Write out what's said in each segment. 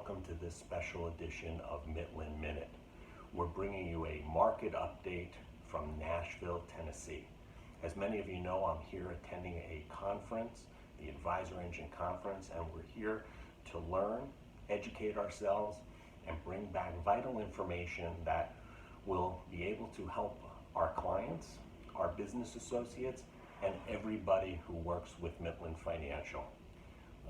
welcome to this special edition of Mitlin Minute. We're bringing you a market update from Nashville, Tennessee. As many of you know, I'm here attending a conference, the Advisor Engine Conference, and we're here to learn, educate ourselves, and bring back vital information that will be able to help our clients, our business associates, and everybody who works with Mitlin Financial.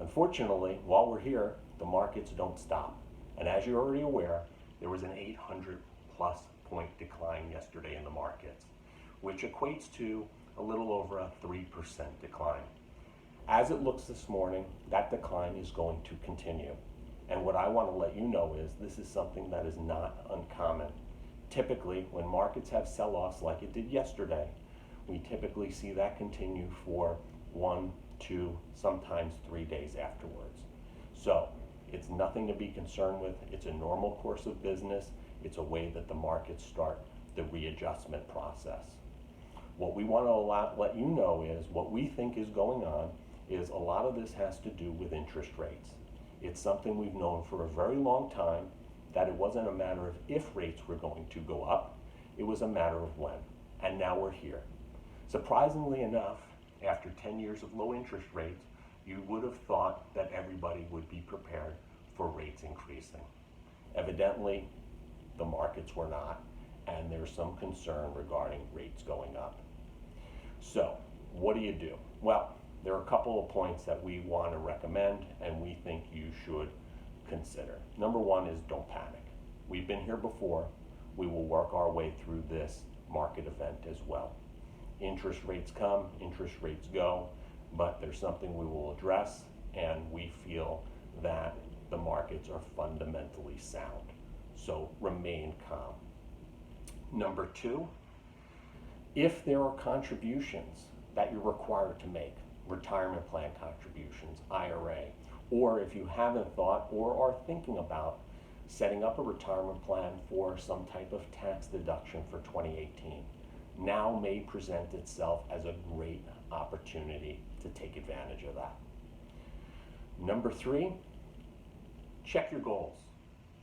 Unfortunately, while we're here, the markets don't stop. And as you're already aware, there was an 800+ point decline yesterday in the markets, which equates to a little over a 3% decline. As it looks this morning, that decline is going to continue. And what I want to let you know is this is something that is not uncommon. Typically, when markets have sell-offs like it did yesterday, we typically see that continue for 1, 2, sometimes 3 days afterwards. So it's nothing to be concerned with. It's a normal course of business. It's a way that the markets start the readjustment process. What we want to let you know is what we think is going on is a lot of this has to do with interest rates. It's something we've known for a very long time, that it wasn't a matter of if rates were going to go up, it was a matter of when. And now we're here. Surprisingly enough, after 10 years of low interest rates, you would have thought that everybody would be prepared for rates increasing. Evidently, the markets were not, and there's some concern regarding rates going up. So, what do? Well, there are a couple of points that we want to recommend and we think you should consider. Number one is don't panic. We've been here before. We will work our way through this market event as well. Interest rates come, interest rates go, but there's something we will address, and we feel that the markets are fundamentally sound. So remain calm. Number two, if there are contributions that you're required to make, retirement plan contributions, IRA, or if you haven't thought or are thinking about setting up a retirement plan for some type of tax deduction for 2018, now may present itself as a great opportunity to take advantage of that. Number three, check your goals,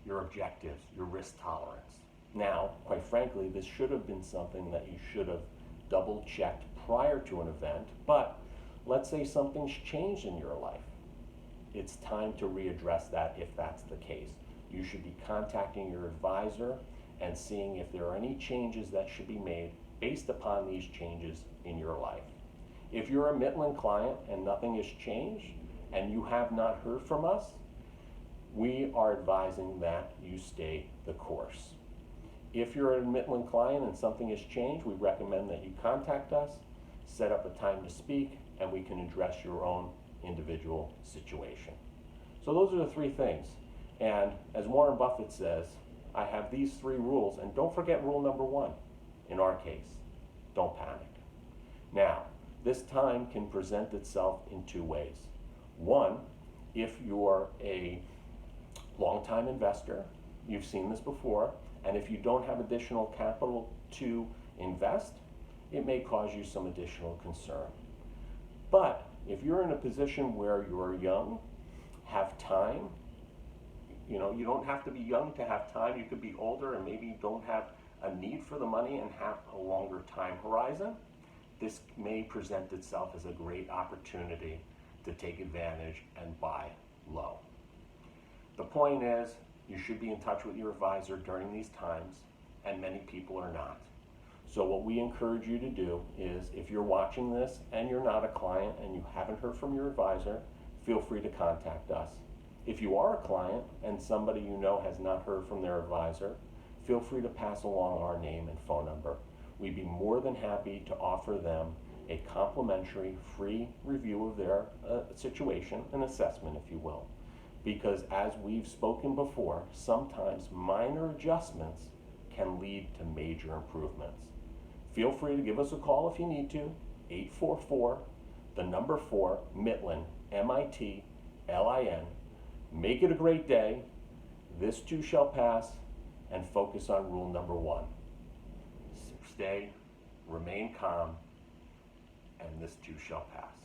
your objectives, your risk tolerance. Now, quite frankly, this should have been something that you should have double checked prior to an event, but let's say something's changed in your life. It's time to readdress that if that's the case. You should be contacting your advisor and seeing if there are any changes that should be made based upon these changes in your life. If you're a Mitlin client and nothing has changed and you have not heard from us, we are advising that you stay the course. If you're a Mitlin client and something has changed, we recommend that you contact us, set up a time to speak, and we can address your own individual situation. So those are the three things. And as Warren Buffett says, I have these three rules, and don't forget rule number one. In our case, don't panic. Now, this time can present itself in two ways. One, if you're a long-time investor, you've seen this before, and if you don't have additional capital to invest, it may cause you some additional concern. But if you're in a position where you're young, have time, you don't have to be young to have time. You could be older and maybe you don't have a need for the money and have a longer time horizon. This may present itself as a great opportunity to take advantage and buy low. The point is, you should be in touch with your advisor during these times, and many people are not. So what we encourage you to do is, if you're watching this and you're not a client and you haven't heard from your advisor, feel free to contact us. If you are a client and somebody you know has not heard from their advisor, feel free to pass along our name and phone number. We'd be more than happy to offer them a complimentary free review of their situation, an assessment if you will. Because as we've spoken before, sometimes minor adjustments can lead to major improvements. Feel free to give us a call if you need to, 844, the number 4, Mitlin, M-I-T-L-I-N. Make it a great day. This too shall pass, and focus on rule number one. Stay, remain calm, and this too shall pass.